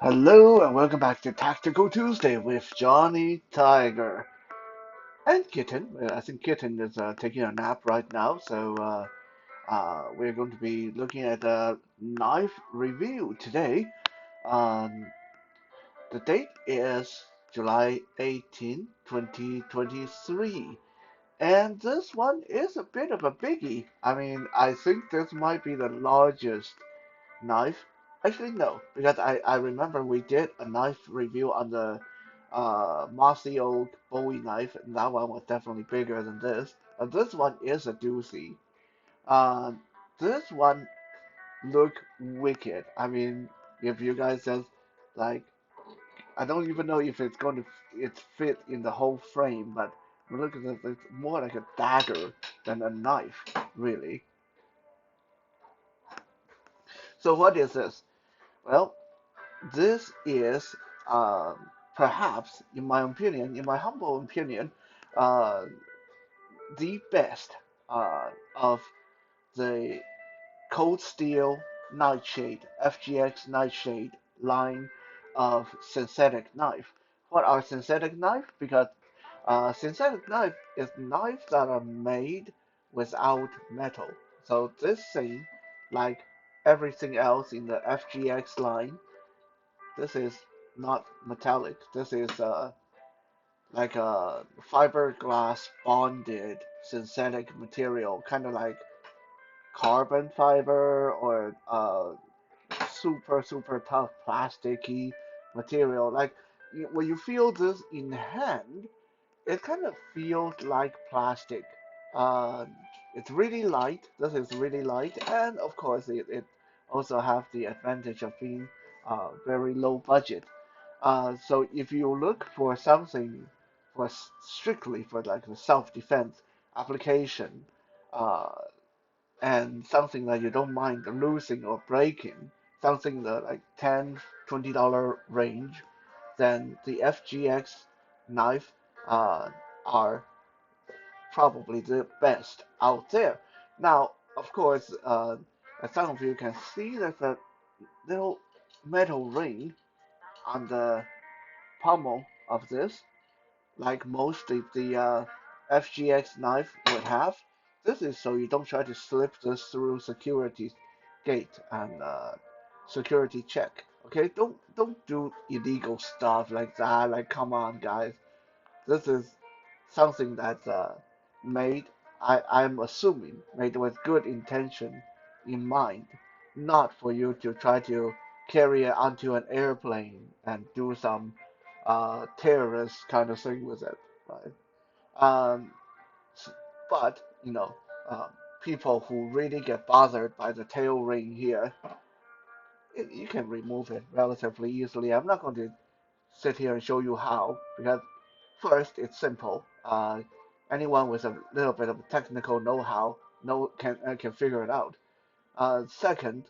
Hello and welcome back to Tactical Tuesday with Johnny Tiger and Kitten. I think Kitten is taking a nap right now, so we're going to be looking at a knife review today. Um, the date is July 18, 2023, and this one is a bit of a biggie. I mean, I think this might be the largest knife. Actually, no, because I remember we did a knife review on the mossy oak Bowie knife, and that one was definitely bigger than this. This one is a doozy. Uh, this one look wicked. I mean, if you guys just like, I don't even know if it's going to it fit in the whole frame, but look at this, it's more like a dagger than a knife, really. So what is this? Well, this is perhaps, in my opinion, in my humble opinion, uh, the best of the Cold Steel Nightshade, FGX Nightshade line of synthetic knife. What are synthetic knife? Because synthetic knife is knives that are made without metal. So this thing, like everything else in the FGX line, this is not metallic. This is like a fiberglass bonded synthetic material, kind of like carbon fiber or super tough plasticky material. Like when you feel this in hand, it kind of feels like plastic. Uh, it's really light. This is really light, and of course it also have the advantage of being very low budget. So if you look for something for strictly for like the self-defense application, uh, and something that you don't mind losing or breaking, something that like $10-20 range, then the FGX knife uh, are probably the best out there. Now, of course, as some of you can see, there's a little metal ring on the pommel of this, like most of the FGX knife would have. This is so you don't try to slip this through security gate and security check. Okay, don't do illegal stuff like that. Like, come on, guys. This is something that's made. I'm assuming made with good intention in mind, not for you to try to carry it onto an airplane and do some terrorist kind of thing with it, right? Um, but uh, people who really get bothered by the tail ring here, you can remove it relatively easily. I'm not going to sit here and show you how, because first it's simple. Anyone with a little bit of technical know-how can figure it out. Second,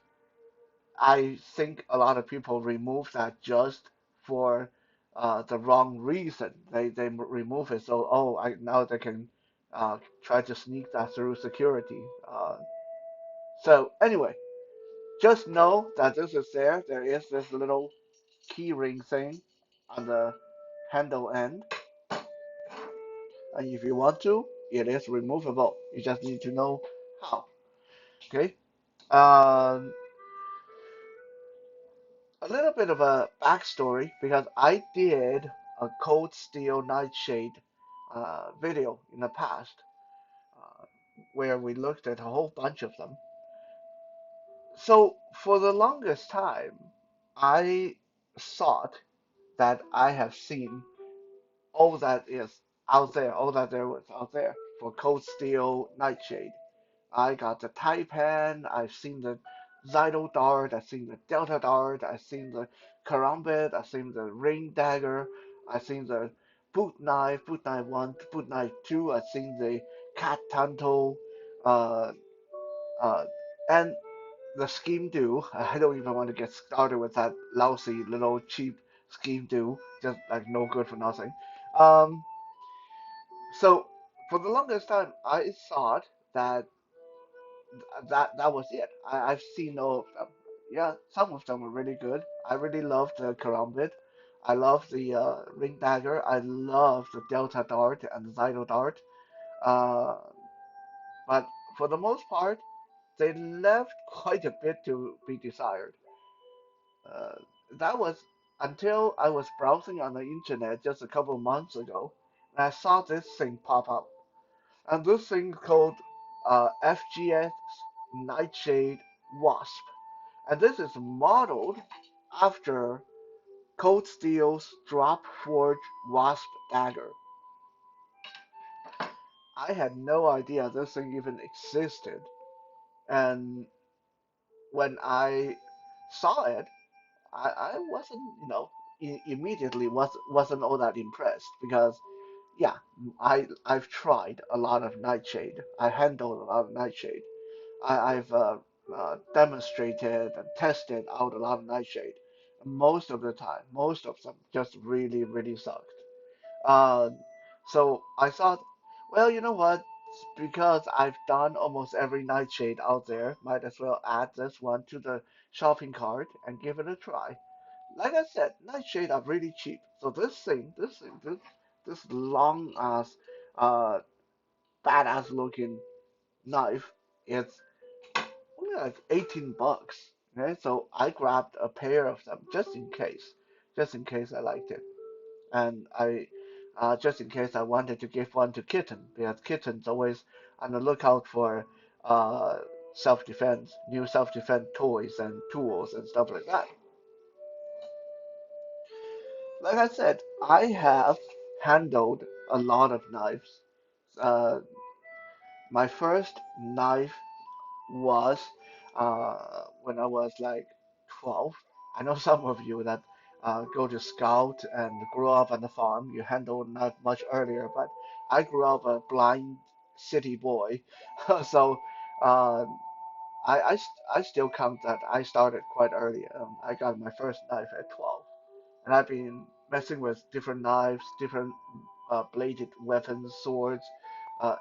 I think a lot of people remove that just for the wrong reason. They remove it so now they can try to sneak that through security. So anyway, just know that this is there. There is this little key ring thing on the handle end, and if you want to, it is removable. You just need to know how. Okay. Um, a little bit of a backstory because I did a Cold Steel Nightshade video in the past uh, where we looked at a whole bunch of them. So for the longest time, I thought that I have seen all that is out there, all that there was out there for Cold Steel Nightshade. I got the Taipan, I've seen the Zyto Dart, I've seen the Delta Dart, I've seen the Karambit, I've seen the Ring Dagger, I've seen the Boot Knife 1, Boot Knife 2, I've seen the Cat Tanto, uh, uh, and the Scheme Do. I don't even want to get started with that lousy little cheap Scheme Do, just like no good for nothing. Um, so for the longest time, I thought that that was it. I've seen all of them. Yeah, some of them were really good. I really love the karambit. I love the ring dagger. I love the delta dart and the zyto dart. Uh, but for the most part, they left quite a bit to be desired. Uh, that was until I was browsing on the internet just a couple of months ago, and I saw this thing pop up. And this thing called FGX Nightshade Wasp. And this is modeled after Cold Steel's Drop Forge Wasp Dagger. I had no idea this thing even existed. And when I saw it, I wasn't, immediately wasn't all that impressed because yeah, I've tried a lot of Nightshade. I handled a lot of Nightshade. I've demonstrated and tested out a lot of Nightshade. Most of the time, most of them just really, really sucked. Uh, so I thought, well, you know what? Because I've done almost every Nightshade out there, might as well add this one to the shopping cart and give it a try. Like I said, Nightshade are really cheap. So this long ass, uh, badass looking knife is only like 18 bucks. Okay, so I grabbed a pair of them just in case I liked it, and just in case I wanted to give one to Kitten because Kitten's always on the lookout for uh, self-defense, new self-defense toys and tools and stuff like that. Like I said, I have handled a lot of knives. Uh, my first knife was when I was like 12. I know some of you that go to scout and grow up on the farm, you handle not much earlier, but I grew up a blind city boy. So uh, I still count that I started quite early. I got my first knife at 12, and I've been messing with different knives, different bladed weapons, swords,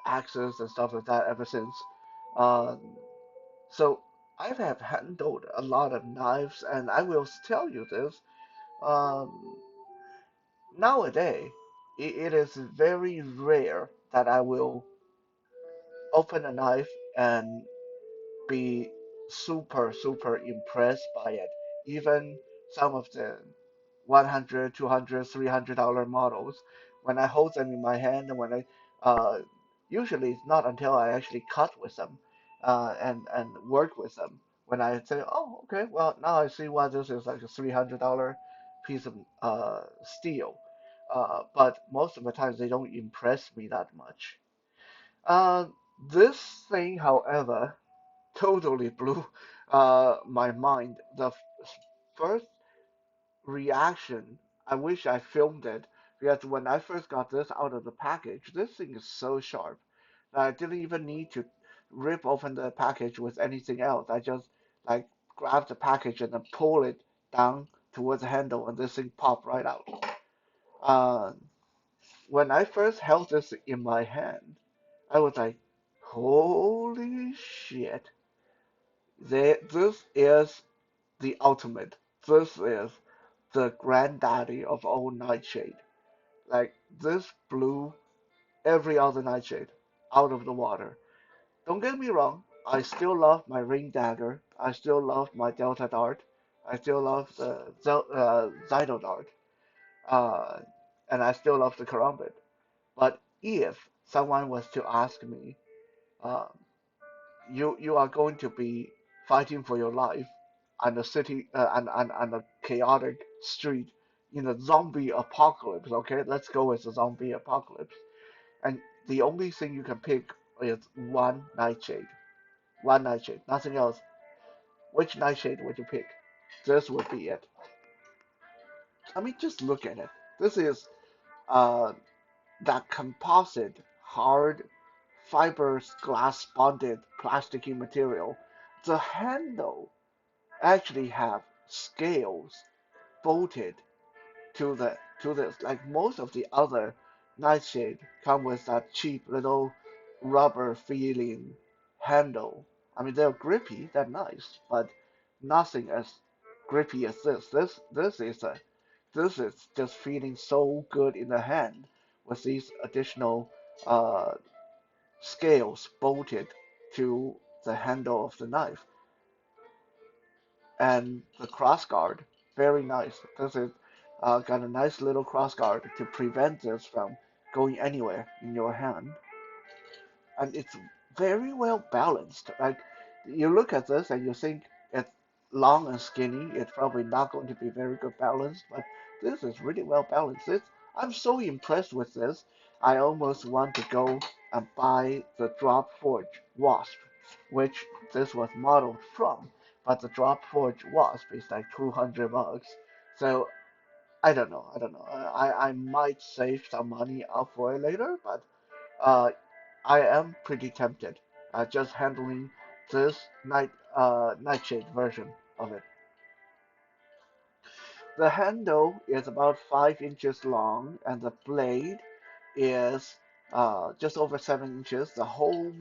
axes, and stuff like that ever since. Um, so I have handled a lot of knives, and I will tell you this. Um, Nowadays, it is very rare that I will open a knife and be super impressed by it. Even some of the 100, 200, $300 models, when I hold them in my hand and when usually it's not until I actually cut with them and work with them when I say, oh, okay, well, now I see why this is like a $300 piece of steel. But most of the times they don't impress me that much. Uh, this thing, however, totally blew my mind. The first reaction, I wish I filmed it because when I first got this out of the package, this thing is so sharp that I didn't even need to rip open the package with anything else. I just like grab the package and then pull it down towards the handle, and this thing popped right out. Uh, when I first held this in my hand, I was like, "Holy shit! This is the ultimate. This is the granddaddy of all Nightshade. Like, this blew every other Nightshade out of the water. Don't get me wrong, I still love my Ring Dagger. I still love my Delta Dart. I still love the Zyto Dart. Uh, and I still love the Karambit. But if someone was to ask me, uh, you are going to be fighting for your life on the city on a chaotic street in a zombie apocalypse. Okay, let's go with the zombie apocalypse. And the only thing you can pick is one nightshade, nothing else. Which nightshade would you pick? This would be it. I mean, just look at it. This is uh that composite, hard, fibrous glass bonded plasticky material. The handle actually have scales bolted to this. Like most of the other Nightshade come with that cheap little rubber feeling handle. I mean they're grippy, they're nice, but nothing as grippy as this. This is just feeling so good in the hand with these additional uh, scales bolted to the handle of the knife and the cross guard. Very nice. This is got a nice little cross guard to prevent this from going anywhere in your hand, and it's very well balanced. Like you look at this and you think it's long and skinny, it's probably not going to be very good balanced, but this is really well balanced. I'm so impressed with this. I almost want to go and buy the Drop Forge Wasp, which this was modeled from. But the Drop Forge Wasp is like 200 bucks. So I don't know. I might save some money up for it later, but uh, I am pretty tempted. Just handling this Nightshade version of it. The handle is about 5 inches long, and the blade is just over 7 inches. The whole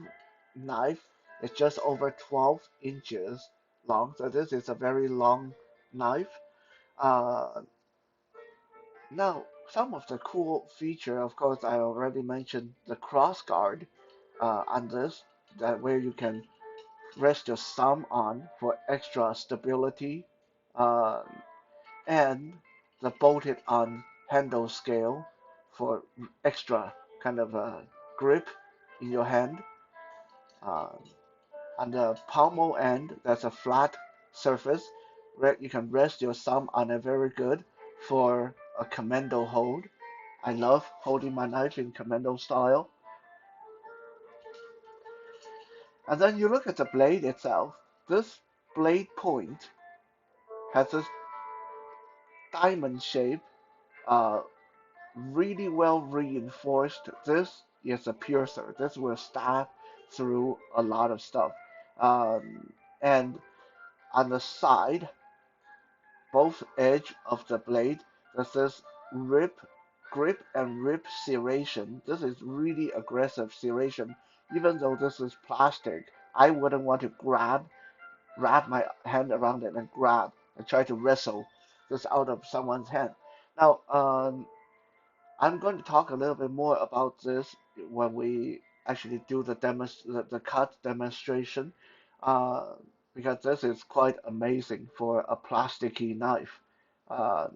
knife is just over 12 inches long. So this is a very long knife. Uh, Now, some of the cool feature, of course, I already mentioned the cross guard on this, that where you can rest your thumb on for extra stability, uh, and the bolted on handle scale for extra kind of grip in your hand. Uh, on the pommel end, there's a flat surface where you can rest your thumb on it very good for a commando hold. I love holding my knife in commando style. And then you look at the blade itself. This blade point has this diamond shape, uh, really well reinforced. This is a piercer. This will stab through a lot of stuff. And on the side, both edge of the blade, there's this rip, grip and rip serration. This is really aggressive serration. Even though this is plastic, I wouldn't want to wrap my hand around it and grab and try to wrestle this out of someone's hand. Now, I'm going to talk a little bit more about this when we actually do the cut demonstration, uh, because this is quite amazing for a plasticky knife. Uh,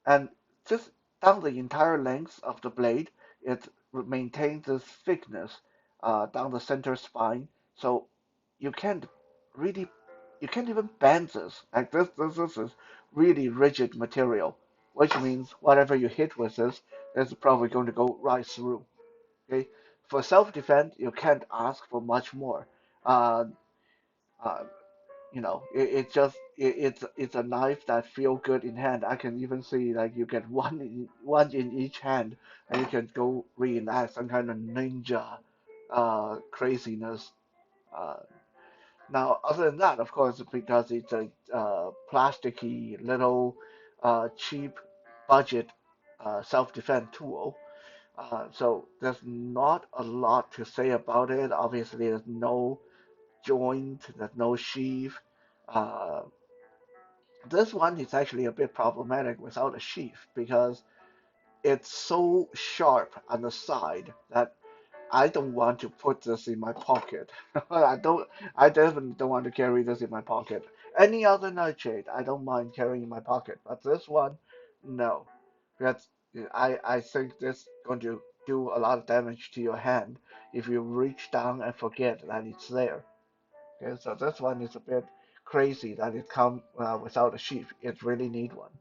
and just down the entire length of the blade, it maintains this thickness down the center spine, so you can't really, you can't even bend this. Like this is really rigid material, which means whatever you hit with this, it's probably going to go right through. Okay, for self-defense, you can't ask for much more. Uh, uh, it's a knife that feel good in hand. I can even see like you get one in each hand, and you can go reenact some kind of ninja craziness. Uh, Now, other than that, of course, because it's a plasticky little cheap budget self-defense tool, so there's not a lot to say about it. Obviously, there's no joint, there's no sheath. Uh, this one is actually a bit problematic without a sheath because it's so sharp on the side that I don't want to put this in my pocket. I definitely don't want to carry this in my pocket. Any other nightshade, I don't mind carrying in my pocket, but this one, no. Because I think this is going to do a lot of damage to your hand if you reach down and forget that it's there. Okay, so this one is a bit crazy that it come without a sheath. It really need one.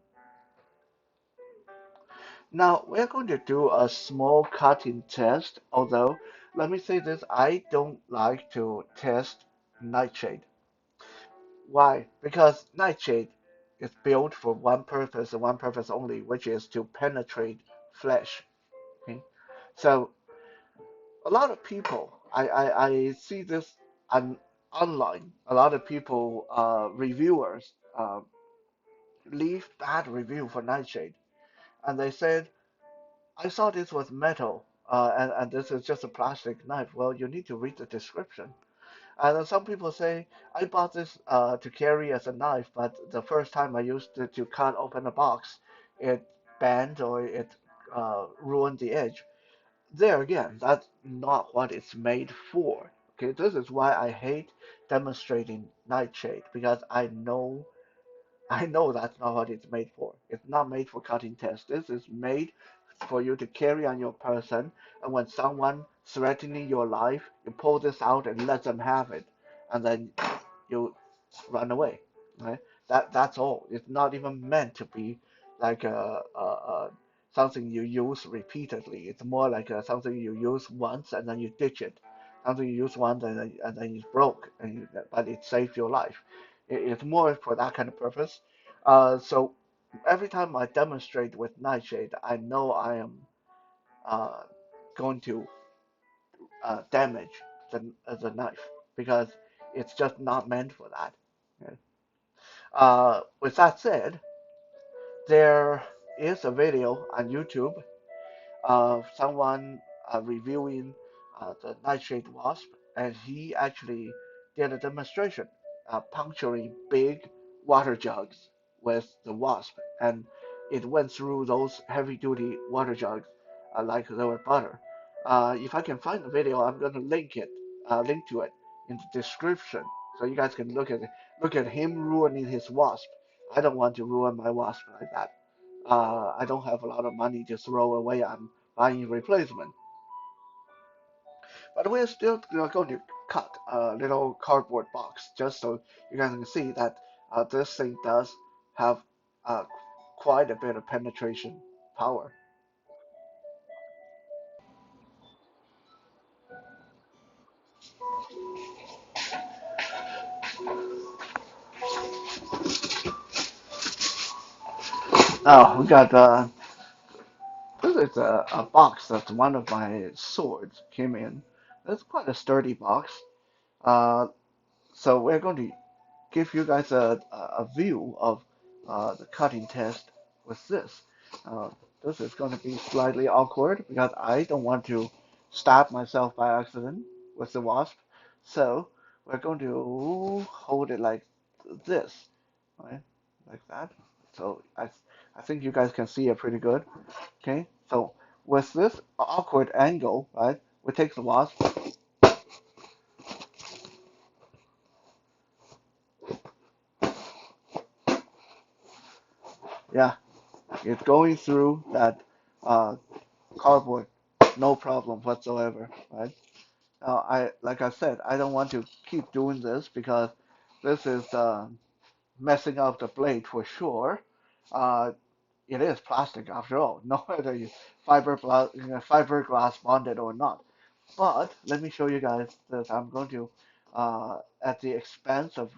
Now we're going to do a small cutting test, although let me say this, I don't like to test nightshade. Why? Because nightshade is built for one purpose and one purpose only, which is to penetrate flesh. Okay? So a lot of people, I see this on online, a lot of people, reviewers, leave bad review for nightshade, and they said I thought this was metal, and this is just a plastic knife. Well, you need to read the description. And some people say, I bought this to carry as a knife, but the first time I used it to cut open a box, it bent or it ruined the edge. There again, that's not what it's made for. Okay, this is why I hate demonstrating nightshade because I know that's not what it's made for. It's not made for cutting tests. This is made for you to carry on your person, and when someone threatening your life, you pull this out and let them have it, and then you run away. Right? That's all. It's not even meant to be like something you use repeatedly. It's more like something you use once and then you ditch it. Something you use once and then it's broke, but it saved your life. It's more for that kind of purpose. So every time I demonstrate with Nightshade, I know I am uh, going to damage the knife because it's just not meant for that. Okay. With that said, there is a video on YouTube of someone reviewing the Nightshade Wasp, and he actually did a demonstration puncturing big water jugs with the Wasp, and it went through those heavy-duty water jugs like they were butter. If I can find the video, I'm gonna link to it in the description, so you guys can look at him ruining his Wasp. I don't want to ruin my Wasp like that. I don't have a lot of money to throw away on buying replacement. But we're still going to cut a little cardboard box just so you guys can see that this thing does have uh, quite a bit of penetration power. Now we got this is a box that one of my swords came in. It's quite a sturdy box. Uh, so we're going to give you guys a view of the cutting test with this. Uh, this is going to be slightly awkward because I don't want to stab myself by accident with the wasp. So we're going to hold it like this, right? Like that. So I think you guys can see it pretty good. Okay. So with this awkward angle, right, we take the wasp. Yeah, it's going through that uh, cardboard, no problem whatsoever, right? Now, like I said, I don't want to keep doing this because this is messing up the blade for sure. Uh, it is plastic after all, no matter you fiberglass bonded or not. But let me show you guys this. I'm going to, at the expense of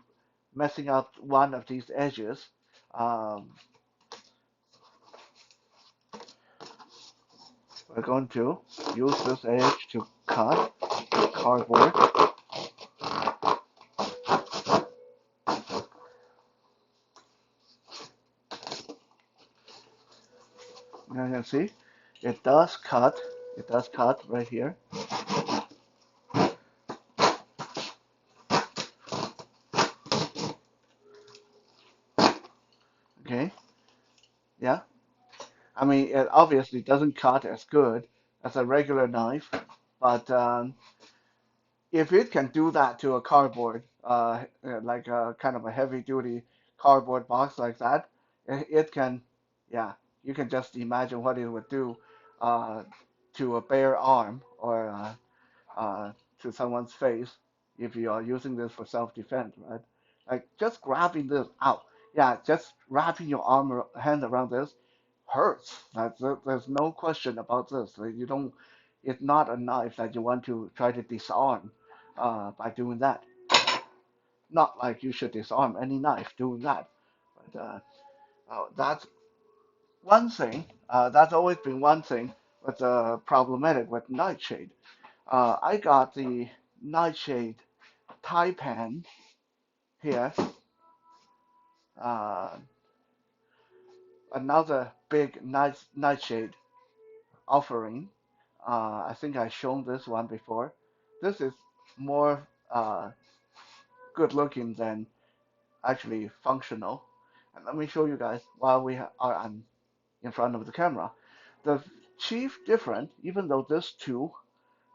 messing up one of these edges, um, we're going to use this edge to cut cardboard. You can see it does cut. It does cut right here. Okay. Yeah. I mean, it obviously doesn't cut as good as a regular knife, but if it can do that to a cardboard, like a kind of a heavy-duty cardboard box like that, it can, yeah, you can just imagine what it would do uh, to a bare arm or uh, to someone's face if you are using this for self-defense, right? Like just grabbing this out, yeah, just wrapping your hand around this hurts. There's no question about this. Like, you don't, it's not a knife that you want to try to disarm by doing that. Not like you should disarm any knife doing that. But that's one thing. That's always been one thing. But problematic with Nightshade. I got the Nightshade Taipan here, uh, another big Nightshade offering. I think I've shown this one before. This is more. good looking than actually functional. And let me show you guys while we are in front of the camera. The chief difference, even though these two,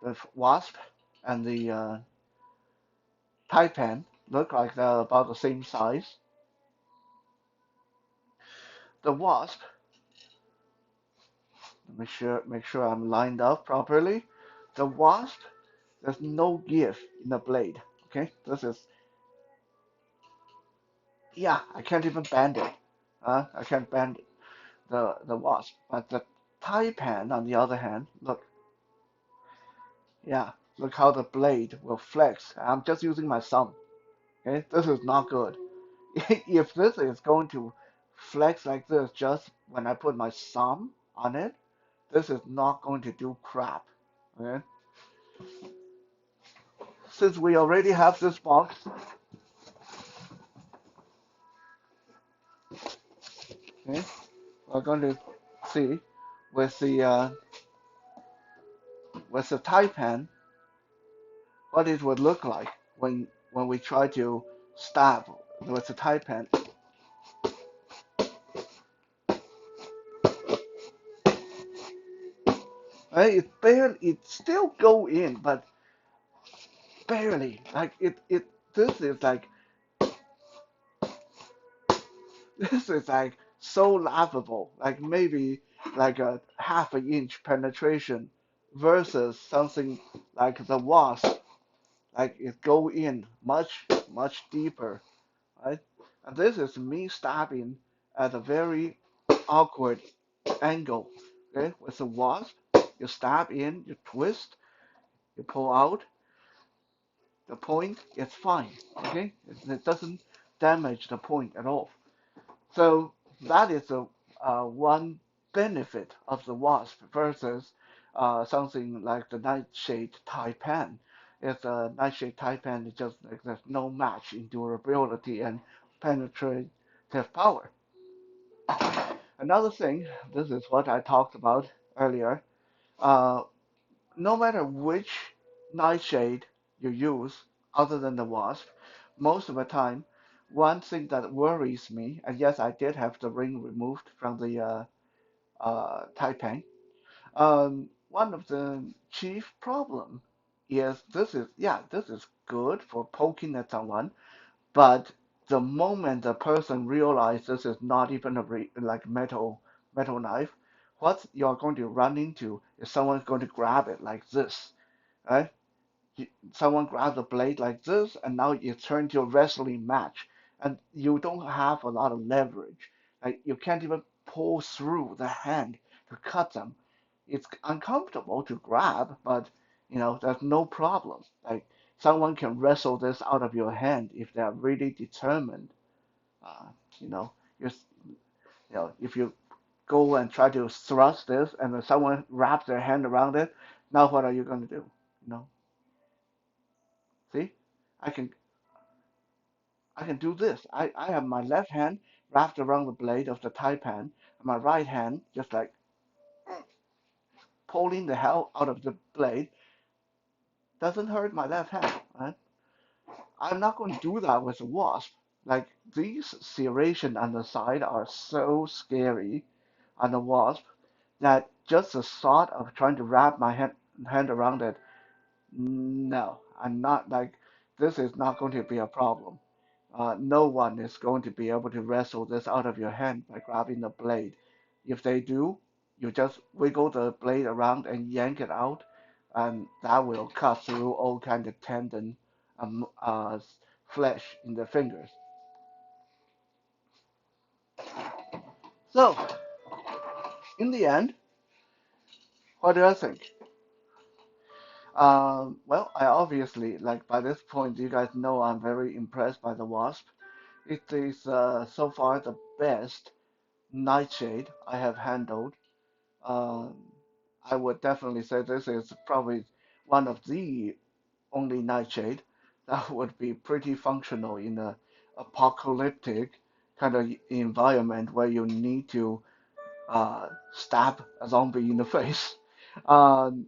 the Wasp and the Taipan, look like they're about the same size, the Wasp, make sure I'm lined up properly. The Wasp, there's no give in the blade. Okay, this is, yeah, I can't even bend it. I can't bend the Wasp. But the Taipan, on the other hand, look, yeah, look how the blade will flex. I'm just using my thumb. Okay, this is not good. If this is going to flex like this just when I put my thumb on it, this is not going to do crap. Okay, since we already have this box, okay, we're going to see with the Taipan what it would look like when we try to stab with the Taipan. Right? It still go in, but barely. Like it. This is like this is like so laughable. Like maybe like a half an inch penetration versus something like the Wasp. Like it go in much deeper, right? And this is me stabbing at a very awkward angle. Okay, with the Wasp, you stab in, you twist, you pull out. The point is fine. Okay, it doesn't damage the point at all. So that is the one benefit of the Wasp versus something like the Nightshade Taipan. It's a Nightshade Taipan is just like there's no match in durability and penetrative power. Another thing, this is what I talked about earlier. Uh, no matter which Nightshade you use, other than the Wasp, most of the time, one thing that worries me, and yes, I did have the ring removed from the Taipei. One of the chief problem is this is good for poking at someone, but the moment the person realizes this is not even a like metal knife, what you're going to run into is someone's going to grab it like this, right? Someone grabs a blade like this, and now you turn to a wrestling match, and you don't have a lot of leverage. Like you can't even pull through the hand to cut them. It's uncomfortable to grab, but there's no problem. Like someone can wrestle this out of your hand if they're really determined. Uh, you know, you if you go and try to thrust this, and then someone wraps their hand around it, now what are you going to do? You know, see, I can I can do this. I have my left hand wrapped around the blade of the taipan, and my right hand just like pulling the hell out of the blade. Doesn't hurt my left hand, right? I'm not going to do that with a wasp. Like these serrations on the side are so scary on the wasp that just the thought of trying to wrap my hand around it, no, I'm not like this is not going to be a problem. No one is going to be able to wrestle this out of your hand by grabbing the blade. If they do, you just wiggle the blade around and yank it out, and that will cut through all kind of tendon, flesh in the fingers. So, in the end, what do I think? Well, I obviously, like by this point, you guys know I'm very impressed by the Wasp. It is so far the best Nightshade I have handled. Um, I would definitely say this is probably one of the only Nightshade that would be pretty functional in a apocalyptic kind of environment where you need to stab a zombie in the face. Um,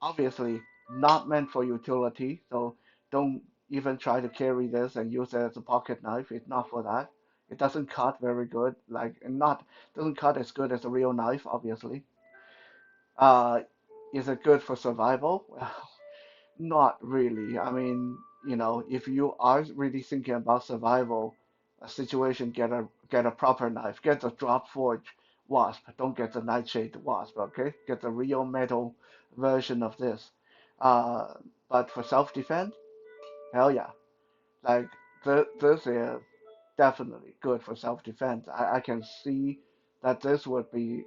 Obviously, not meant for utility, so don't even try to carry this and use it as a pocket knife. It's not for that. It doesn't cut very good, like and not doesn't cut as good as a real knife, obviously. Uh, is it good for survival? Well, not really. I mean, if you are really thinking about survival, a situation, get a proper knife. Get the drop forge wasp. Don't get the nightshade wasp. Okay, get the real metal version of this. Uh, but for self-defense, hell yeah. Like this is definitely good for self-defense. I can see that this would be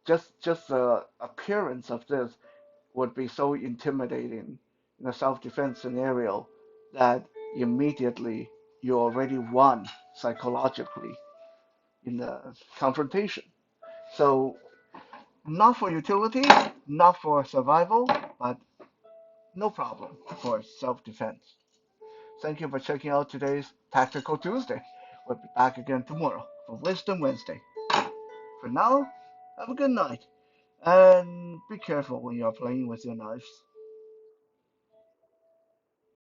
just the appearance of this would be so intimidating in a self-defense scenario that immediately you already won psychologically in the confrontation. So not for utility, not for survival, but no problem for self-defense. Thank you for checking out today's Tactical Tuesday. We'll be back again tomorrow for Wisdom Wednesday. For now, have a good night and be careful when you're playing with your knives.